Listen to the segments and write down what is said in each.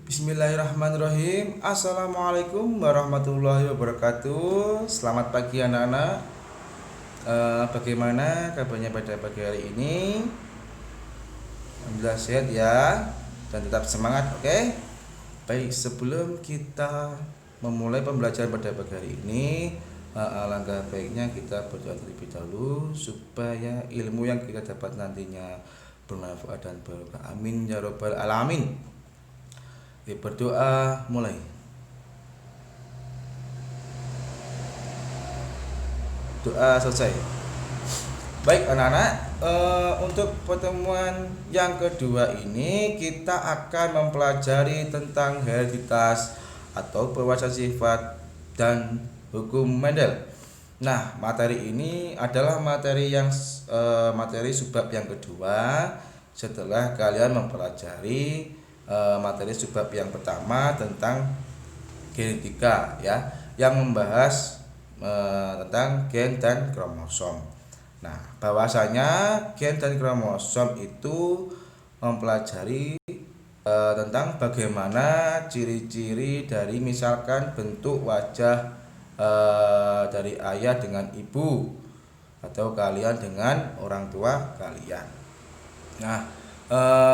Bismillahirrahmanirrahim. Assalamualaikum warahmatullahi wabarakatuh. Selamat pagi anak-anak. Bagaimana kabarnya pada pagi hari ini? Alhamdulillah sehat ya, dan tetap semangat, oke? Baik, sebelum kita memulai pembelajaran pada pagi hari ini, alangkah baiknya kita berdoa terlebih dahulu supaya ilmu yang kita dapat nantinya bermanfaat dan barokah. Amin ya robbal alamin. Berdoa mulai. Doa selesai. Baik anak-anak, untuk pertemuan yang kedua ini kita akan mempelajari tentang hereditas atau perwarisan sifat dan hukum Mendel. Nah, materi ini adalah materi materi subbab yang kedua setelah kalian mempelajari materi subbab yang pertama tentang genetika ya, yang membahas tentang gen dan kromosom. Nah, bahwasanya gen dan kromosom itu mempelajari tentang bagaimana ciri-ciri dari misalkan bentuk wajah dari ayah dengan ibu atau kalian dengan orang tua kalian. Nah,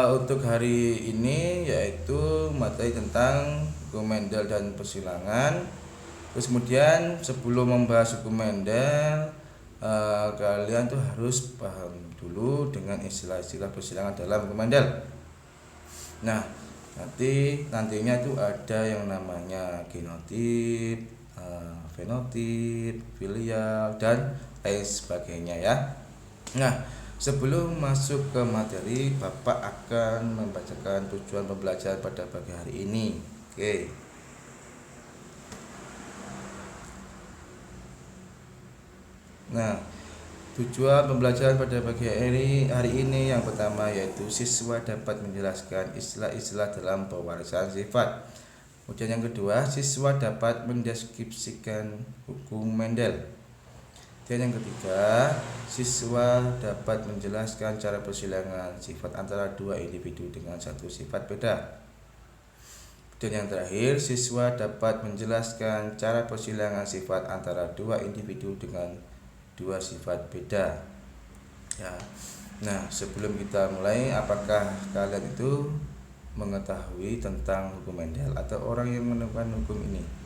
untuk hari ini yaitu materi tentang hukum Mendel dan persilangan. Terus kemudian sebelum membahas hukum Mendel, kalian tuh harus paham dulu dengan istilah-istilah persilangan dalam hukum Mendel. Nah, nantinya itu ada yang namanya genotip, fenotip, filial, dan lain sebagainya ya. Nah, sebelum masuk ke materi, Bapak akan membacakan tujuan pembelajaran pada pagi hari ini. Oke. Nah, tujuan pembelajaran pada pagi hari ini yang pertama yaitu siswa dapat menjelaskan istilah-istilah dalam pewarisan sifat. Kemudian yang kedua, siswa dapat mendeskripsikan hukum Mendel. Dan yang ketiga, siswa dapat menjelaskan cara persilangan sifat antara dua individu dengan satu sifat beda. Dan yang terakhir, siswa dapat menjelaskan cara persilangan sifat antara dua individu dengan dua sifat beda. Ya. Nah, sebelum kita mulai, apakah kalian itu mengetahui tentang hukum Mendel atau orang yang menemukan hukum ini?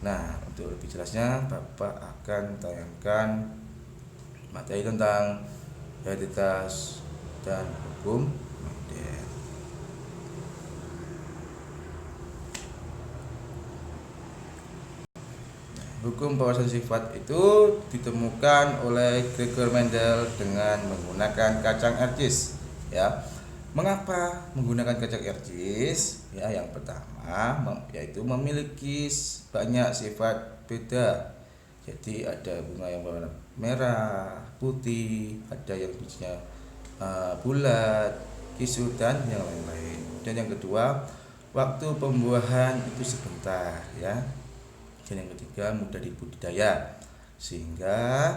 Nah, untuk lebih jelasnya Bapak akan tayangkan materi tentang hereditas dan hukum Mendel. Hukum pewarisan sifat itu ditemukan oleh Gregor Mendel dengan menggunakan kacang ercis ya. Mengapa menggunakan kacang ercis? Ya, yang pertama yaitu memiliki banyak sifat beda. Jadi ada bunga yang berwarna merah, putih, ada yang bijinya bulat, kisut, dan yang lain-lain. Dan yang kedua, waktu pembuahan itu sebentar ya. Dan yang ketiga, mudah dibudidaya sehingga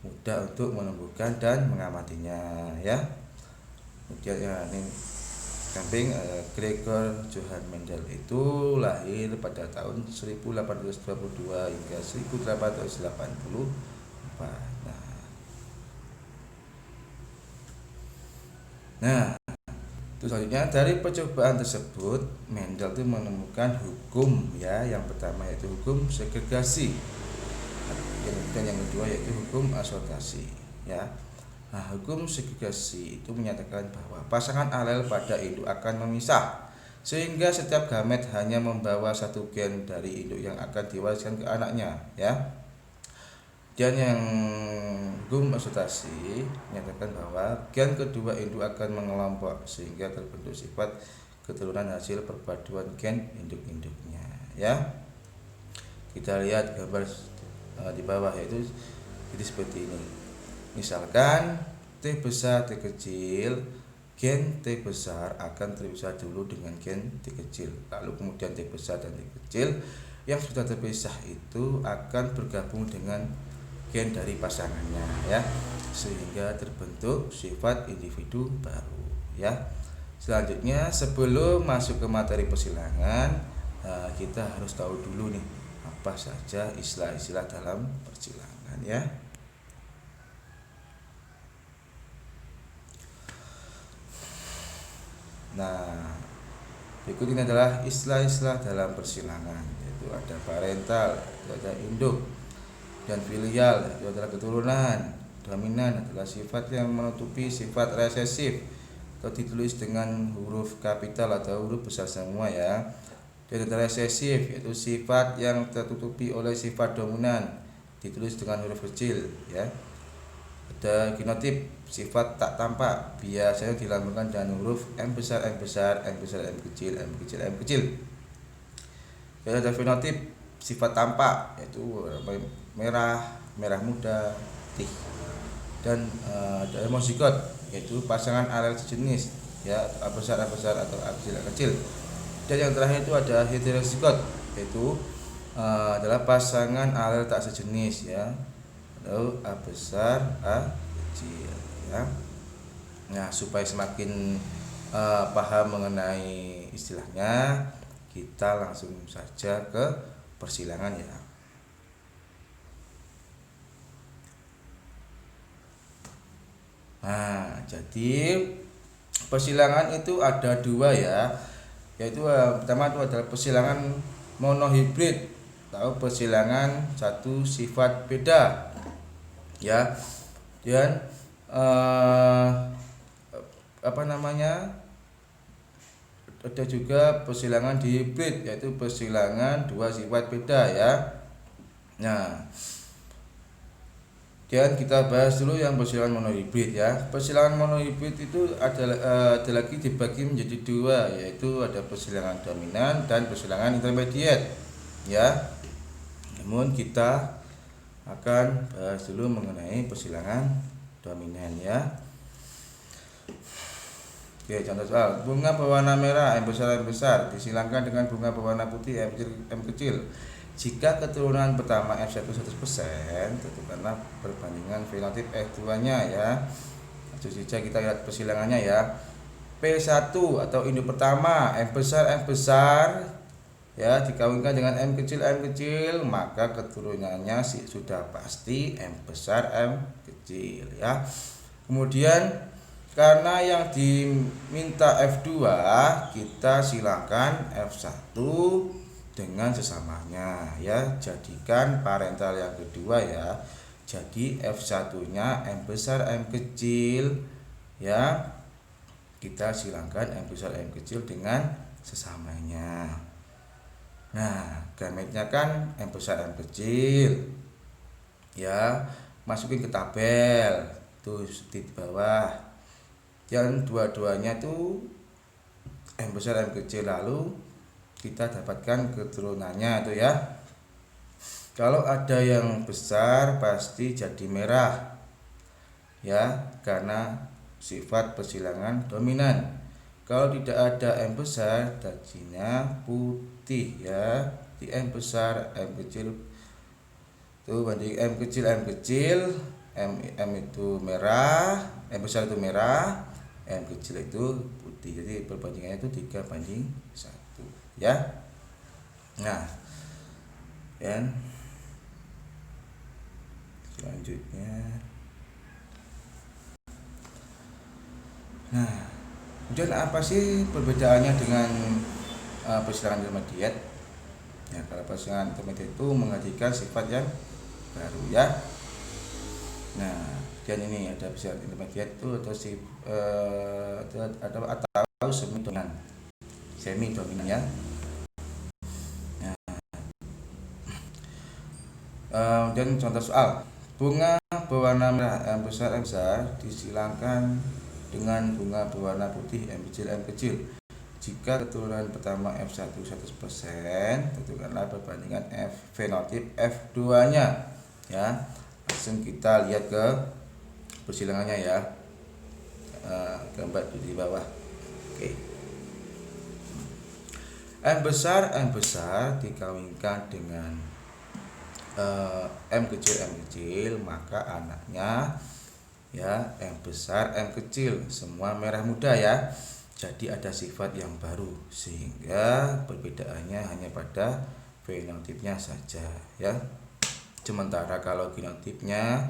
mudah untuk menumbuhkan dan mengamatinya ya. Kemudian ya, ini kambing Gregor Johann Mendel itu lahir pada tahun 1822 hingga 1884. Nah, itu selanjutnya dari percobaan tersebut Mendel itu menemukan hukum ya, yang pertama yaitu hukum segregasi, dan yang kedua yaitu hukum asosiasi ya. Nah, hukum segregasi itu menyatakan bahwa pasangan alel pada induk akan memisah sehingga setiap gamet hanya membawa satu gen dari induk yang akan diwariskan ke anaknya ya. Dan yang hukum asosiasi menyatakan bahwa gen kedua induk akan mengelompok sehingga terbentuk sifat keturunan hasil perpaduan gen induk-induknya ya. Kita lihat gambar di bawah, yaitu jadi seperti ini. Misalkan T besar T kecil, gen T besar akan terpisah dulu dengan gen T kecil, lalu kemudian T besar dan T kecil yang sudah terpisah itu akan bergabung dengan gen dari pasangannya ya, sehingga terbentuk sifat individu baru ya. Selanjutnya sebelum masuk ke materi persilangan, kita harus tahu dulu nih apa saja istilah-istilah dalam persilangan ya. Nah, berikut ini adalah istilah-istilah dalam persilangan, yaitu ada parental, itu ada induk, dan filial, itu adalah keturunan. Dominan adalah sifat yang menutupi sifat resesif atau ditulis dengan huruf kapital atau huruf besar semua ya. Dan ada resesif, yaitu sifat yang tertutupi oleh sifat dominan, ditulis dengan huruf kecil ya. Ada genotip, sifat tak tampak, biasanya dilambangkan dengan huruf M besar, M besar, M besar, M kecil, M kecil, M kecil. Dan ada fenotip, sifat tampak, yaitu merah, merah muda, putih. Dan ada homozigot, yaitu pasangan alel sejenis ya, A besar, A besar atau A kecil, A kecil. Dan yang terakhir itu ada heterozigot, yaitu adalah pasangan alel tak sejenis ya, atau A besar, A kecil ya. Nah, supaya semakin paham mengenai istilahnya, kita langsung saja ke persilangan ya. Nah, jadi persilangan itu ada dua ya, yaitu pertama itu adalah persilangan monohibrid atau persilangan satu sifat beda ya. Dan ada juga persilangan dihibrid, yaitu persilangan dua sifat beda ya. Nah, dan kita bahas dulu yang persilangan monohibrid ya. Persilangan monohibrid itu ada lagi dibagi menjadi dua, yaitu ada persilangan dominan dan persilangan intermediate ya. Namun kita akan bahas dulu mengenai persilangan dominan ya. Oke, contoh soal. Bunga berwarna merah M besar disilangkan dengan bunga berwarna putih M kecil. Jika keturunan pertama F1 100%, tentukanlah perbandingan fenotip F2-nya ya. Langsung saja kita lihat persilangannya ya. P1 atau induk pertama M besar ya dikawinkan dengan M kecil, maka keturunannya sudah pasti M besar M kecil ya. Kemudian karena yang diminta F2, kita silakan F1 dengan sesamanya ya. Jadikan parental yang kedua ya. Jadi F1-nya M besar M kecil ya. Kita silakan M besar M kecil dengan sesamanya. Nah, gametnya kan M besar M kecil ya. Masukin ke tabel tuh di bawah. Yang dua-duanya tuh M besar M kecil, lalu kita dapatkan keturunannya itu ya. Kalau ada yang besar pasti jadi merah ya, karena sifat persilangan dominan. Kalau tidak ada M besar, jadinya putih ya. Di M besar M kecil tuh banding M kecil, M itu merah, M besar itu merah, M kecil itu putih. Jadi perbandingannya itu 3:1 ya. Nah, dan selanjutnya, nah, kemudian apa sih perbedaannya dengan persilangan intermediate? Ya, kalau persilangan intermediate itu menghadirkan sifat yang baru ya. Nah, dan ini ada persilangan intermediate itu atau semi dominan ya. Dan contoh soal, bunga berwarna merah M besar disilangkan dengan bunga berwarna putih M kecil. Jika keturunan pertama F1 100%, tentukanlah perbandingan fenotip F2-nya ya. Langsung kita lihat ke persilangannya ya. Gambar di bawah. Oke. M besar dikawinkan dengan M kecil, maka anaknya ya M besar M kecil, semua merah muda ya. Jadi ada sifat yang baru, sehingga perbedaannya hanya pada fenotipnya saja ya. Sementara kalau genotipnya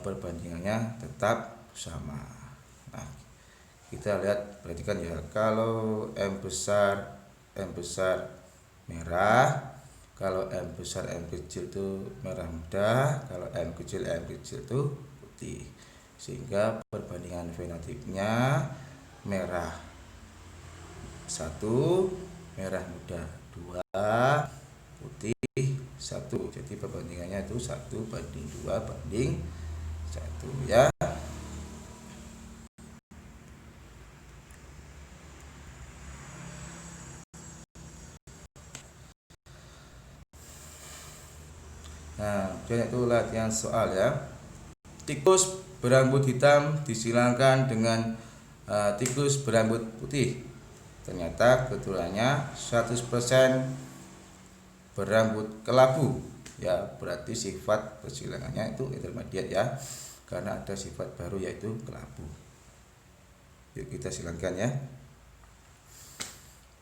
perbandingannya tetap sama. Nah, kita lihat, perhatikan ya, kalau M besar merah, kalau M besar M kecil itu merah muda, kalau M kecil itu putih. Sehingga perbandingan fenotipnya merah 1, merah muda 2, putih 1. Jadi perbandingannya itu 1:2:1 ya. Nah, kemudian itu latihan soal ya. Tikus berambut hitam disilangkan dengan tikus berambut putih. Ternyata keturulannya 100% berambut kelabu ya, berarti sifat persilangannya itu intermediate ya, karena ada sifat baru yaitu kelabu. Yuk kita silangkan ya.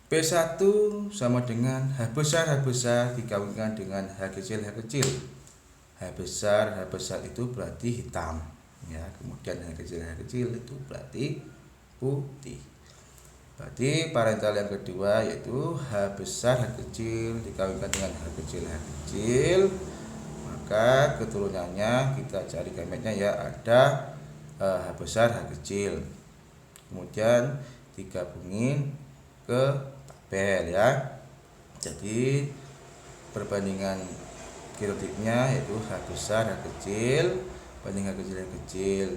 P1 sama dengan H besar dikawinkan dengan H kecil. H besar itu berarti hitam ya, kemudian H kecil itu berarti putih. Berarti parental yang kedua yaitu H besar H kecil dikawinkan dengan H kecil, maka keturunannya kita cari gametnya ya, ada H besar H kecil, kemudian digabungin ke tabel ya. Jadi perbandingan genotipnya yaitu H besar H kecil banding H kecil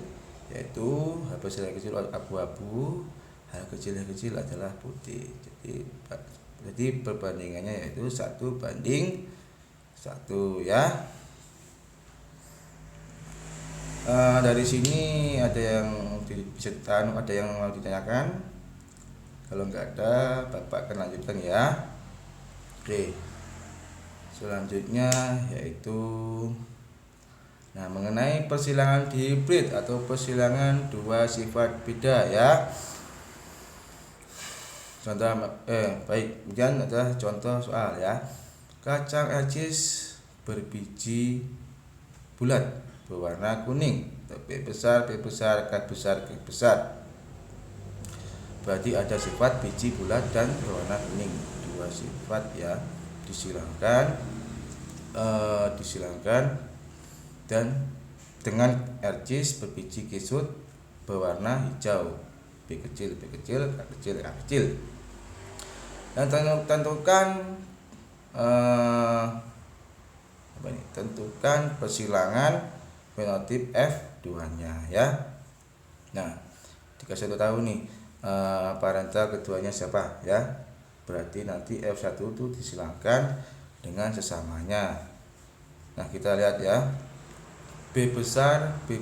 yaitu H besar H kecil abu-abu, H kecil adalah putih. Jadi perbandingannya yaitu 1:1 ya. Dari sini ada yang bisa ada yang mau ditanyakan? Kalau nggak ada, Bapak akan lanjutkan ya. Oke. Selanjutnya yaitu mengenai persilangan dihibrid atau persilangan dua sifat beda ya. Contoh baik, kemudian ada contoh soal ya. Kacang acis berbiji bulat berwarna kuning, P besar, K besar. Berarti ada sifat biji bulat dan berwarna kuning, dua sifat ya, disilangkan dan dengan acis berbiji kisut berwarna hijau, P kecil, K kecil. Dan tentukan persilangan fenotip F2-nya ya. Nah, dikasih tahu nih parental keduanya siapa ya. Berarti nanti F1 itu disilangkan dengan sesamanya. Nah, kita lihat ya. B besar, K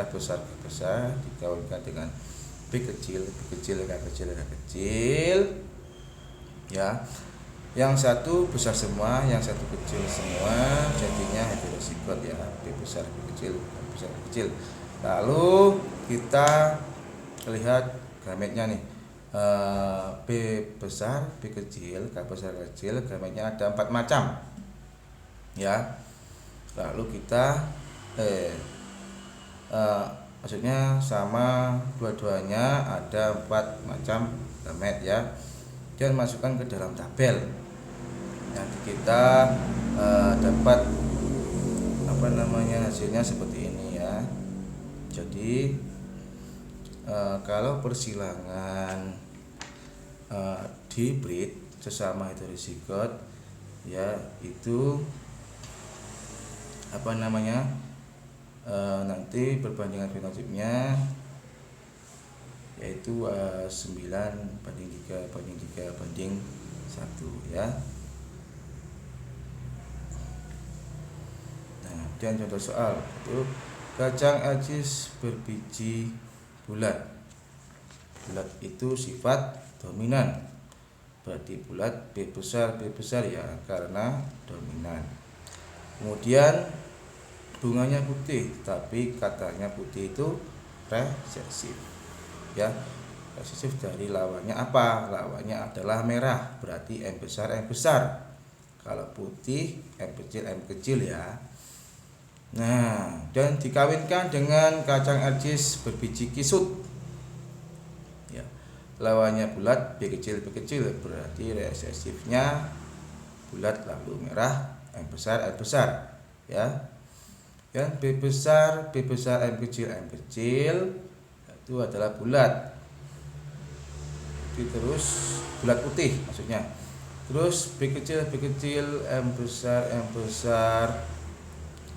besar dikawinkan dengan P kecil, K kecil ya. Yang satu besar semua, yang satu kecil semua, jadinya heterozigot ya, P besar, K kecil. Lalu kita lihat gametnya nih. P besar, P kecil, K kecil, gametnya ada 4 macam ya. Lalu kita maksudnya sama dua-duanya ada 4 macam gamet ya, dan masukkan ke dalam tabel. Nanti kita dapat hasilnya seperti ini ya. Jadi kalau persilangan dihibrid sesama heterozigot ya, itu nanti perbandingan fenotipnya yaitu 9:3:1 ya. Nah, dan contoh soal itu kacang acis berbiji bulat itu sifat dominan, berarti bulat P besar ya, karena dominan. Kemudian bunganya putih, tapi katanya putih itu resesif ya. resesif dari lawannya apa? Lawannya adalah merah, berarti M besar M besar. Kalau putih M kecil ya. Nah, dan dikawinkan dengan kacang arcis berbiji kisut. Ya. Lawannya bulat B kecil berarti resesifnya bulat lalu merah M besar ya. Dan B besar M kecil itu adalah bulat. Terus bulat putih maksudnya. Terus B kecil M besar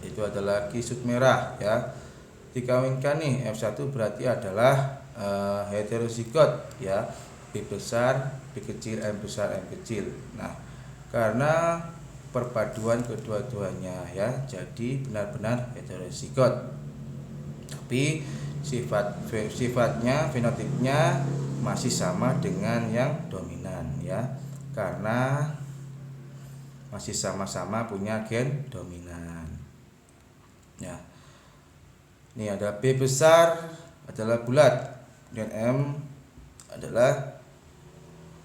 itu adalah kisut merah ya. Dikawinkan nih F1 berarti adalah heterozigot ya. B besar B kecil M kecil. Nah, karena perpaduan kedua-duanya ya, jadi benar-benar heterozigot. Tapi sifatnya fenotipnya masih sama dengan yang dominan ya, karena masih sama-sama punya gen dominan. Ya. Ini ada B besar adalah bulat dan M adalah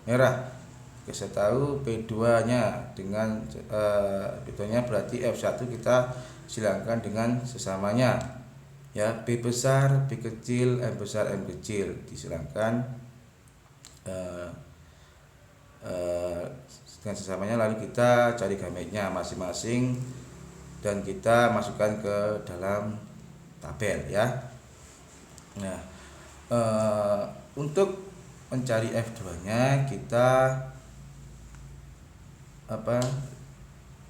merah. Kita tahu P2-nya dengan P2-nya berarti F1 kita silangkan dengan sesamanya. Ya, B besar, B kecil, M besar, M kecil disilangkan dengan sesamanya, lalu kita cari gametnya masing-masing dan kita masukkan ke dalam tabel ya. Nah, untuk mencari F2-nya kita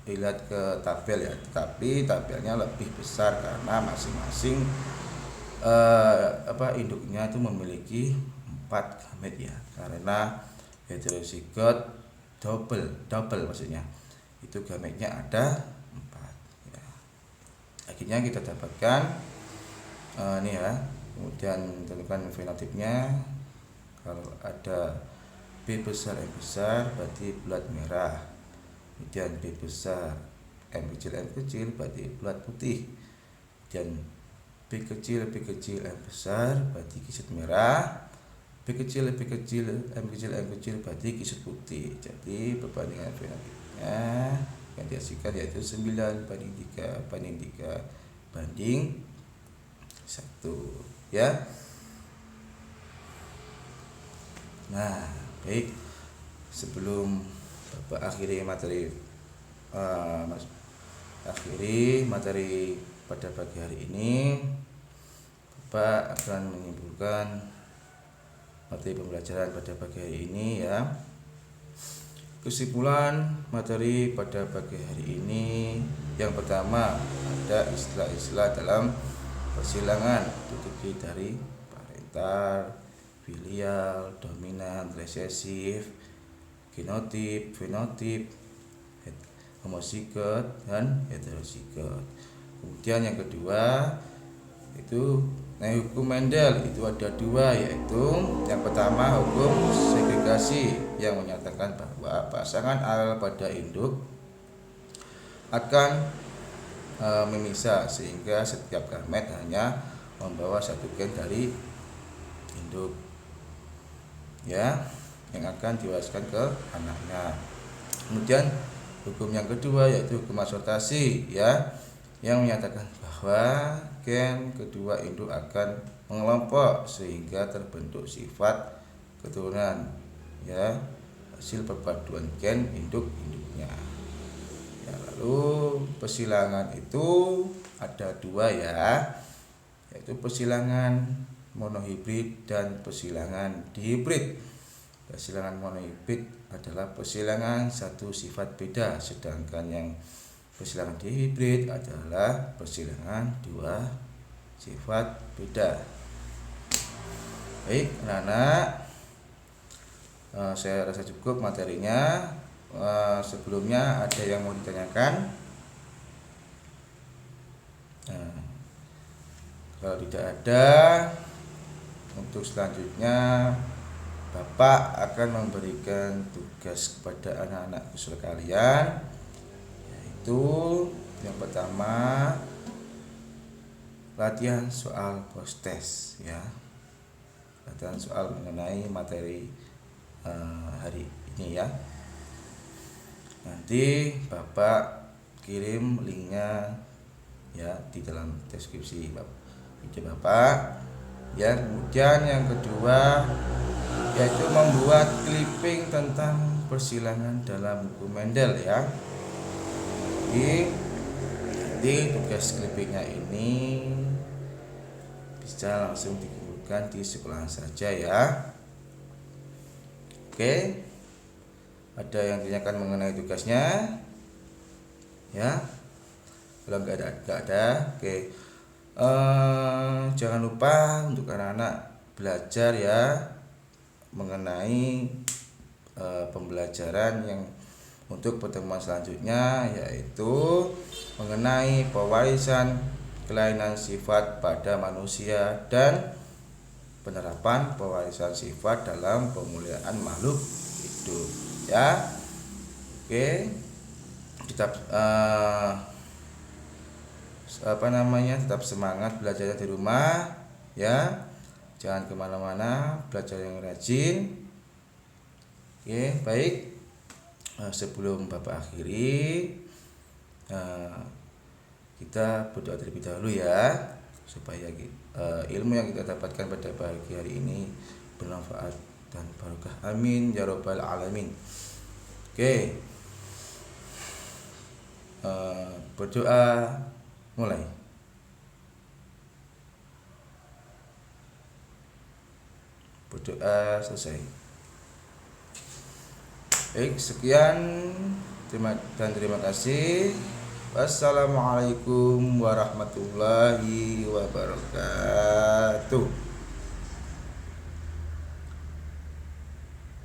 lihat ke tabel ya, tapi tabelnya lebih besar karena masing-masing induknya itu memiliki 4 gamet ya, karena heterozigot double maksudnya itu gametnya ada 4 ya. Akhirnya kita dapatkan ini ya, kemudian tentukan fenotipnya. Kalau ada B besar M besar berarti bulat merah, kemudian B besar M kecil berarti bulat putih, dan B kecil M besar berarti kisut merah, B kecil M kecil berarti kisut putih. Jadi perbandingan fenotipnya yang dihasilkan yaitu 9 banding 3 banding 1 ya. Nah, baik, sebelum Bapak akhiri materi pada pagi hari ini, Bapak akan menyimpulkan materi pembelajaran pada pagi hari ini ya. Kesimpulan materi pada pagi hari ini, yang pertama ada istilah-istilah dalam persilangan, terdiri dari parental, filial, dominan, resesif, genotip, fenotip, homozigot dan heterozigot. Kemudian yang kedua itu hukum Mendel itu ada 2, yaitu yang pertama hukum segregasi yang menyatakan bahwa pasangan alel pada induk akan memisah sehingga setiap gamet hanya membawa satu gen dari induk ya, yang akan diwariskan ke anaknya. Kemudian hukum yang kedua yaitu hukum asortasi ya, yang menyatakan bahwa gen kedua induk akan mengelompok sehingga terbentuk sifat keturunan ya, hasil perpaduan gen induknya ya. Lalu persilangan itu ada 2 ya, yaitu persilangan monohibrid dan persilangan dihibrid. Persilangan monohibrid adalah persilangan satu sifat beda, sedangkan yang persilangan dihibrid adalah persilangan 2 sifat beda. Baik, anak-anak, saya rasa cukup materinya. Sebelumnya ada yang mau ditanyakan? Kalau tidak ada, untuk selanjutnya Bapak akan memberikan tugas kepada anak-anak usul kalian, yaitu yang pertama latihan soal post test ya. bacaan soal mengenai materi hari ini ya. Nanti Bapak kirim linknya ya di dalam deskripsi video Bapak ya. Kemudian yang kedua yaitu membuat clipping tentang persilangan dalam buku Mendel ya. Jadi tugas clippingnya ini bisa langsung dikumpulkan di sekolah saja ya. Oke, ada yang ditanyakan mengenai tugasnya ya? Kalau nggak ada. Oke, jangan lupa untuk anak-anak belajar ya mengenai pembelajaran yang untuk pertemuan selanjutnya, yaitu mengenai pewarisan kelainan sifat pada manusia dan penerapan pewarisan sifat dalam pemulihan makhluk hidup ya. Oke, tetap tetap semangat belajarnya di rumah ya, jangan kemana-mana, belajar yang rajin. Oke, baik, sebelum Bapak akhiri, kita berdoa terlebih dahulu ya, supaya ilmu yang kita dapatkan pada pagi hari ini bermanfaat dan barokah. Amin ya rabbal alamin. Oke, berdoa mulai. Berdoa selesai. Baik, sekian, terima kasih. Wassalamualaikum warahmatullahi wabarakatuh.